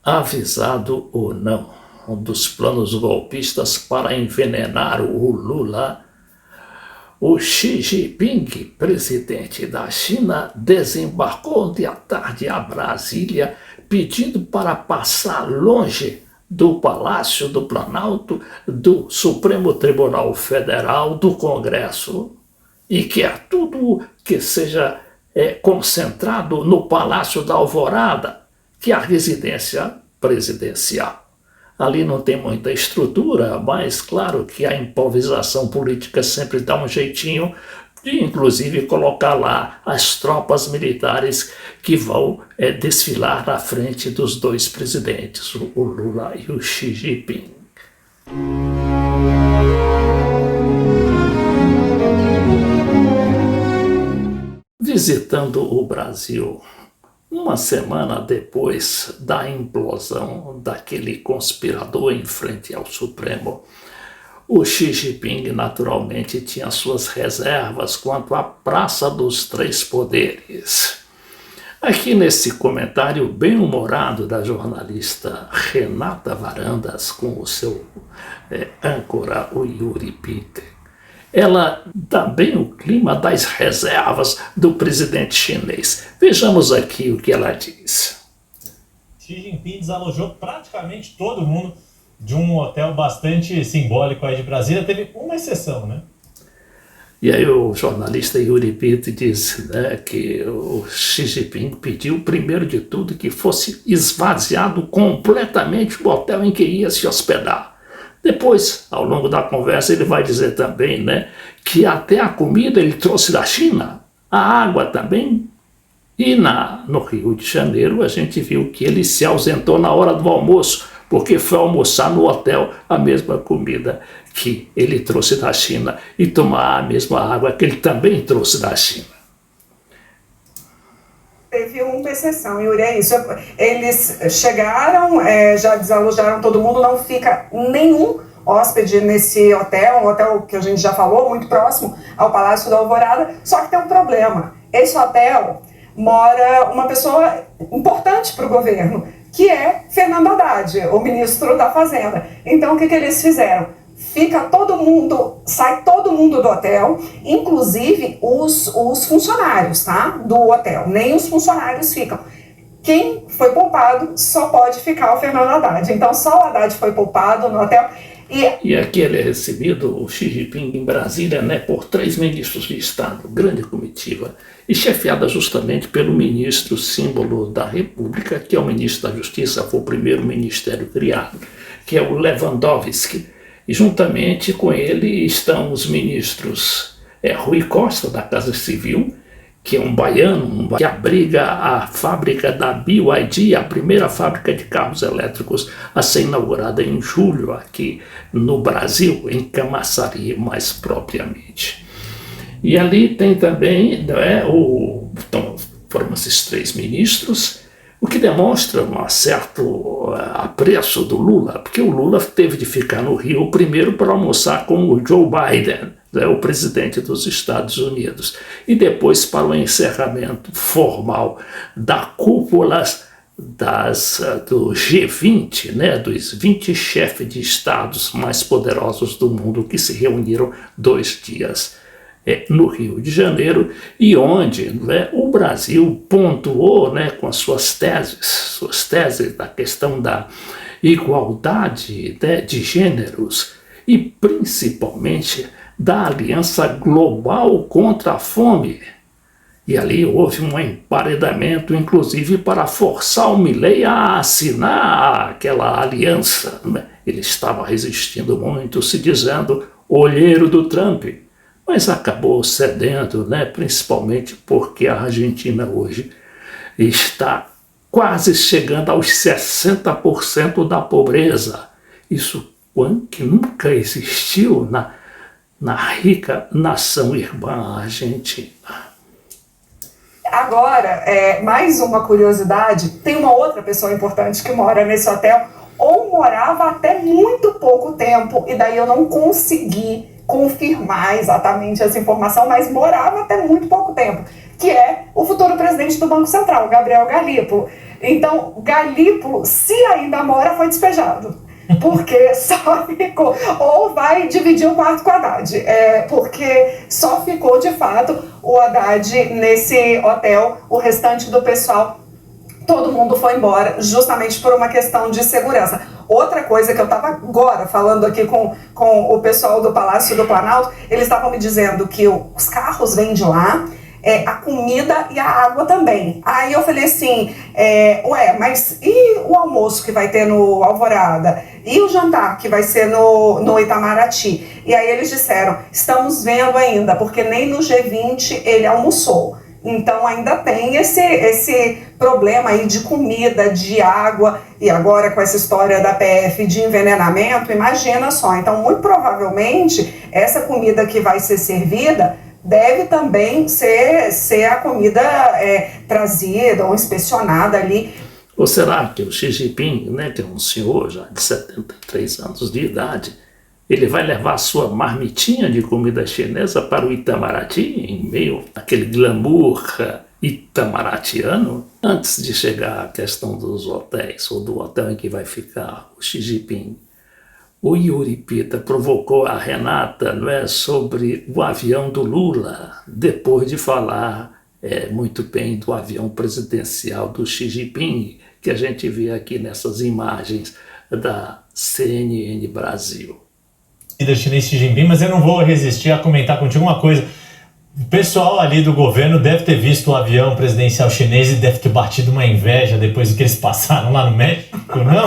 Avisado ou não, um dos planos golpistas para envenenar o Lula, o Xi Jinping, presidente da China, desembarcou ontem à tarde a Brasília, pedindo para passar longe do Palácio do Planalto, do Supremo Tribunal Federal, do Congresso, e quer tudo que seja concentrado no Palácio da Alvorada, que é a residência presidencial. Ali não tem muita estrutura, mas claro que a improvisação política sempre dá um jeitinho de, inclusive, colocar lá as tropas militares que vão desfilar na frente dos dois presidentes, o Lula e o Xi Jinping. Visitando o Brasil, uma semana depois da implosão daquele conspirador em frente ao Supremo, o Xi Jinping naturalmente tinha suas reservas quanto à Praça dos Três Poderes. Aqui nesse comentário bem-humorado da jornalista Renata Varandas com o seu âncora, o Yuri Pinter, ela dá bem o clima das reservas do presidente chinês. Vejamos aqui o que ela diz. Xi Jinping desalojou praticamente todo mundo de um hotel bastante simbólico aí de Brasília. Teve uma exceção, né? E aí o jornalista Yuri Pinter diz, né, que o Xi Jinping pediu, primeiro de tudo, que fosse esvaziado completamente o hotel em que ia se hospedar. Depois, ao longo da conversa, ele vai dizer também, né, que até a comida ele trouxe da China, a água também. E no Rio de Janeiro a gente viu que ele se ausentou na hora do almoço, porque foi almoçar no hotel a mesma comida que ele trouxe da China e tomar a mesma água que ele também trouxe da China. Teve uma exceção, Yuri, é isso. Eles chegaram, já desalojaram todo mundo, não fica nenhum hóspede nesse hotel, um hotel que a gente já falou, muito próximo ao Palácio da Alvorada, só que tem um problema. Esse hotel mora uma pessoa importante para o governo, que é Fernando Haddad, o ministro da Fazenda. Então, o que eles fizeram? Sai todo mundo do hotel, inclusive os funcionários, tá? Do hotel. Nem os funcionários ficam. Quem foi poupado só pode ficar o Fernando Haddad. Então, só o Haddad foi poupado no hotel. E aqui ele é recebido, o Xi Jinping, em Brasília, né, por 3 ministros de Estado, grande comitiva, e chefiada justamente pelo ministro símbolo da República, que é o ministro da Justiça, foi o primeiro ministério criado, que é o Lewandowski. E juntamente com ele estão os ministros Rui Costa, da Casa Civil, que é um baiano, que abriga a fábrica da BYD, a primeira fábrica de carros elétricos a ser inaugurada em julho aqui no Brasil, em Camaçari mais propriamente. E ali tem também, então, foram esses 3 ministros, o que demonstra um certo apreço do Lula, porque o Lula teve de ficar no Rio primeiro para almoçar com o Joe Biden, o presidente dos Estados Unidos, e depois para o encerramento formal da cúpula do G20, né, dos 20 chefes de estados mais poderosos do mundo que se reuniram 2 dias no Rio de Janeiro, e onde o Brasil pontuou, com as suas teses da questão da igualdade de gêneros e principalmente da Aliança Global contra a Fome. E ali houve um emparedamento, inclusive, para forçar o Milei a assinar aquela aliança. Ele estava resistindo muito, se dizendo olheiro do Trump, mas acabou cedendo, principalmente porque a Argentina hoje está quase chegando aos 60% da pobreza. Isso que nunca existiu na rica nação irmã argentina. Agora, mais uma curiosidade, tem uma outra pessoa importante que mora nesse hotel, ou morava até muito pouco tempo, e daí eu não consegui confirmar exatamente essa informação, mas morava até muito pouco tempo, que é o futuro presidente do Banco Central, Gabriel Galípolo. Então, Galípolo, se ainda mora, foi despejado. Porque só ficou, ou vai dividir o quarto com o Haddad, porque só ficou de fato o Haddad nesse hotel, o restante do pessoal, todo mundo foi embora, justamente por uma questão de segurança. Outra coisa que eu estava agora falando aqui com o pessoal do Palácio do Planalto, eles estavam me dizendo que os carros vêm de lá, a comida e a água também. Aí eu falei assim, mas e o almoço que vai ter no Alvorada? E o jantar que vai ser no Itamaraty? E aí eles disseram, estamos vendo ainda, porque nem no G20 ele almoçou. Então ainda tem esse problema aí de comida, de água, e agora com essa história da PF de envenenamento, imagina só. Então muito provavelmente essa comida que vai ser servida deve também ser a comida trazida ou inspecionada ali. Ou será que o Xi Jinping, né, que é um senhor já de 73 anos de idade, ele vai levar a sua marmitinha de comida chinesa para o Itamaraty, em meio àquele glamour itamaratiano? Antes de chegar à questão dos hotéis, ou do hotel em que vai ficar o Xi Jinping, o Yuri Pita provocou a Renata, não é, sobre o avião do Lula, depois de falar muito bem do avião presidencial do Xi Jinping, que a gente vê aqui nessas imagens da CNN Brasil. Da chinês Xi Jinping, mas eu não vou resistir a comentar contigo uma coisa. O pessoal ali do governo deve ter visto o avião presidencial chinês e deve ter batido uma inveja depois do que eles passaram lá no México, não?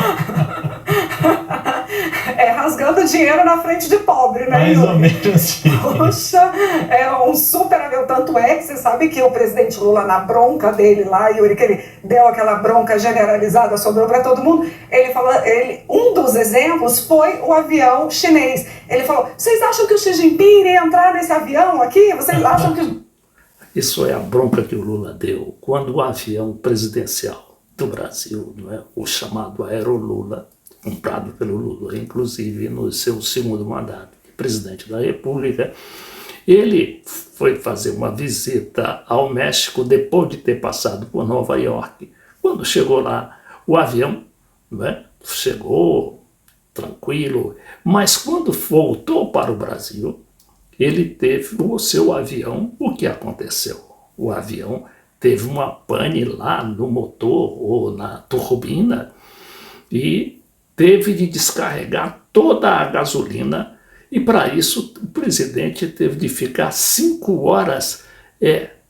Rasgando dinheiro na frente de pobre, né? Mais ou menos isso. Poxa, é um super avião. Tanto é que você sabe que o presidente Lula, na bronca dele lá, Yuri, que ele deu aquela bronca generalizada, sobrou para todo mundo, ele falou, um dos exemplos foi o avião chinês. Ele falou, vocês acham que o Xi Jinping iria entrar nesse avião aqui? Vocês acham que... Isso é a bronca que o Lula deu quando o avião presidencial do Brasil, não é, o chamado Aerolula, comprado pelo Lula, inclusive no seu segundo mandato de presidente da República, ele foi fazer uma visita ao México depois de ter passado por Nova York. Quando chegou lá, o avião, né, chegou tranquilo, mas quando voltou para o Brasil, ele teve o seu avião, o que aconteceu? O avião teve uma pane lá no motor ou na turbina e teve de descarregar toda a gasolina, e para isso o presidente teve de ficar 5 horas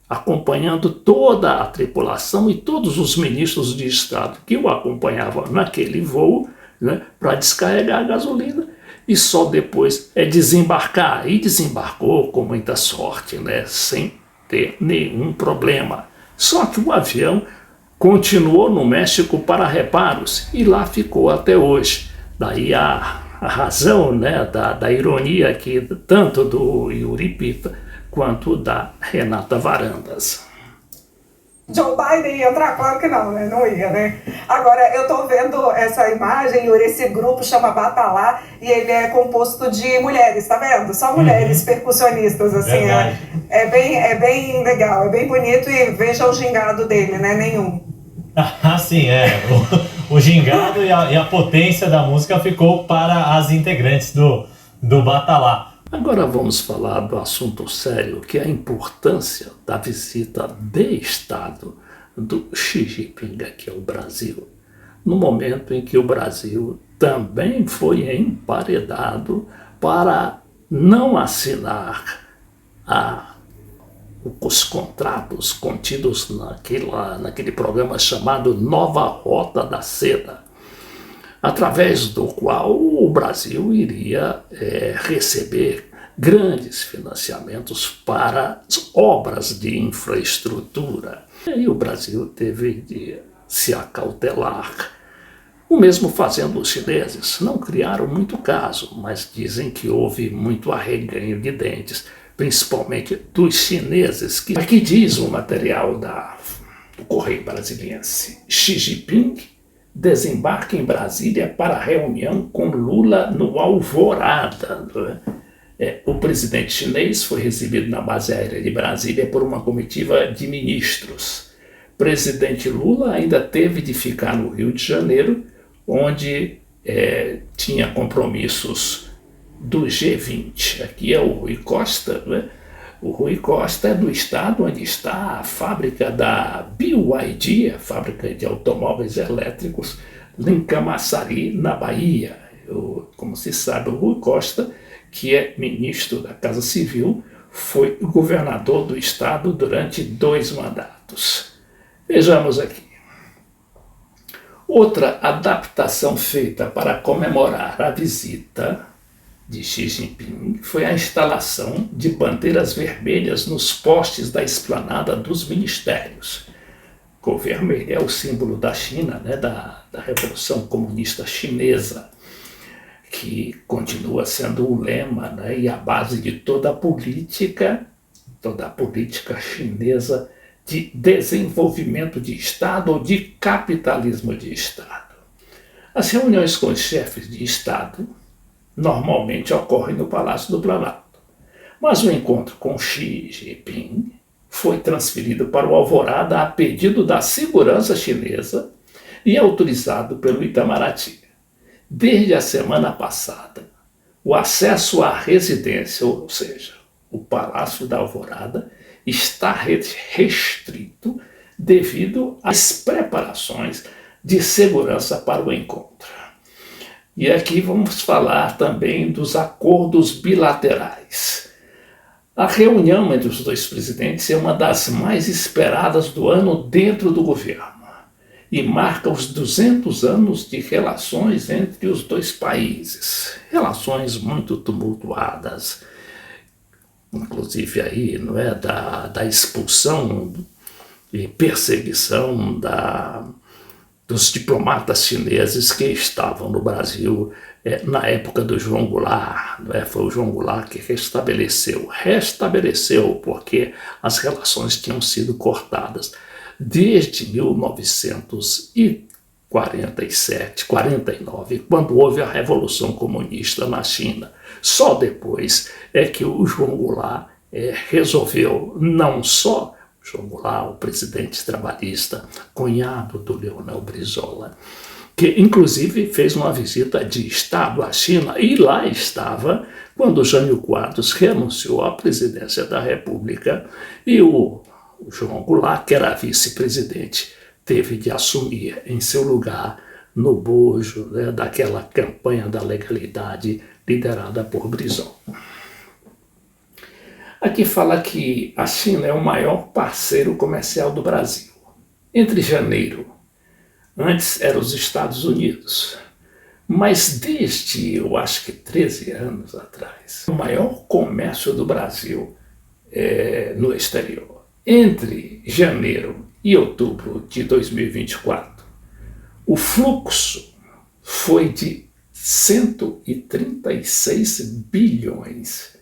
acompanhando toda a tripulação e todos os ministros de Estado que o acompanhavam naquele voo, né, para descarregar a gasolina e só depois desembarcar. E desembarcou com muita sorte, né, sem ter nenhum problema. Só que o avião continuou no México para reparos e lá ficou até hoje. Daí a razão, né, da ironia aqui, tanto do Yuri Pita quanto da Renata Varandas. Joe Biden ia entrar? Claro que não, né? Não ia, né? Agora, eu tô vendo essa imagem, Yuri, esse grupo chama Batalá e ele é composto de mulheres, tá vendo? Só mulheres percussionistas, assim. É bem legal, é bem bonito e veja o gingado dele, né? Nenhum. Ah, sim, o gingado e a potência da música ficou para as integrantes do Batalá. Agora vamos falar do assunto sério, que é a importância da visita de Estado do Xi Jinping aqui ao Brasil, no momento em que o Brasil também foi emparedado para não assinar os contratos contidos naquele programa chamado Nova Rota da Seda, através do qual o Brasil iria receber grandes financiamentos para as obras de infraestrutura. E o Brasil teve de se acautelar. O mesmo fazendo os chineses. Não criaram muito caso, mas dizem que houve muito arreganho de dentes, principalmente dos chineses, que aqui diz o material do Correio Brasiliense. Xi Jinping desembarca em Brasília para reunião com Lula no Alvorada. O presidente chinês foi recebido na base aérea de Brasília por uma comitiva de ministros. Presidente Lula ainda teve de ficar no Rio de Janeiro, onde tinha compromissos do G20. Aqui é o Rui Costa, né? O Rui Costa é do estado onde está a fábrica da BYD, a fábrica de automóveis elétricos, em Camaçari, na Bahia. Como se sabe, o Rui Costa, que é ministro da Casa Civil, foi governador do estado durante 2 mandatos. Vejamos aqui. Outra adaptação feita para comemorar a visita de Xi Jinping foi a instalação de bandeiras vermelhas nos postes da esplanada dos ministérios. Cor vermelha é o símbolo da China, né, da Revolução Comunista Chinesa, que continua sendo o lema, né, e a base de toda a política chinesa de desenvolvimento de Estado ou de capitalismo de Estado. As reuniões com os chefes de Estado normalmente ocorrem no Palácio do Planalto, mas o encontro com Xi Jinping foi transferido para o Alvorada a pedido da segurança chinesa e autorizado pelo Itamaraty. Desde a semana passada, o acesso à residência, ou seja, o Palácio da Alvorada, está restrito devido às preparações de segurança para o encontro. E aqui vamos falar também dos acordos bilaterais. A reunião entre os 2 presidentes é uma das mais esperadas do ano dentro do governo e marca os 200 anos de relações entre os 2 países. Relações muito tumultuadas, inclusive aí, não é, da expulsão e perseguição dos diplomatas chineses que estavam no Brasil na época do João Goulart. Não é? Foi o João Goulart que restabeleceu, porque as relações tinham sido cortadas desde 1947, 49, quando houve a Revolução Comunista na China. Só depois é que o João Goulart resolveu não só João Goulart, o presidente trabalhista, cunhado do Leonel Brizola, que inclusive fez uma visita de Estado à China, e lá estava quando Jânio Quadros renunciou à presidência da República e o João Goulart, que era vice-presidente, teve de assumir em seu lugar no bojo, né, daquela campanha da legalidade liderada por Brizola. Aqui fala que a China é o maior parceiro comercial do Brasil. Entre janeiro, antes eram os Estados Unidos, mas desde, eu acho que 13 anos atrás, o maior comércio do Brasil no exterior. Entre janeiro e outubro de 2024, o fluxo foi de 136 bilhões,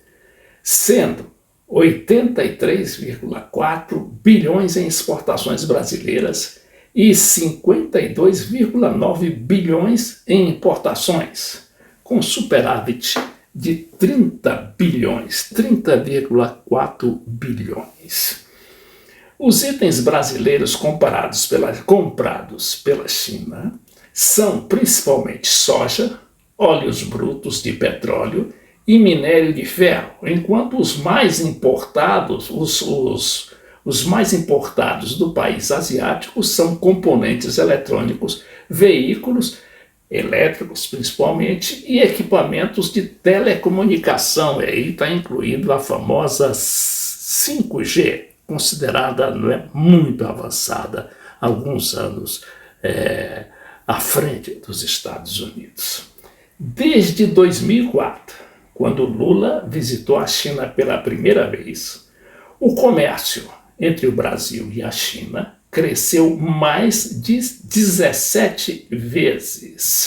sendo 83,4 bilhões em exportações brasileiras e 52,9 bilhões em importações, com superávit de 30 bilhões, 30,4 bilhões. Os itens brasileiros comprados pela China são principalmente soja, óleos brutos de petróleo e minério de ferro, enquanto os mais importados, os mais importados do país asiático são componentes eletrônicos, veículos elétricos principalmente, e equipamentos de telecomunicação. Aí está incluindo a famosa 5G, considerada muito avançada, há alguns anos à frente dos Estados Unidos. Desde 2004, quando Lula visitou a China pela primeira vez, o comércio entre o Brasil e a China cresceu mais de 17 vezes.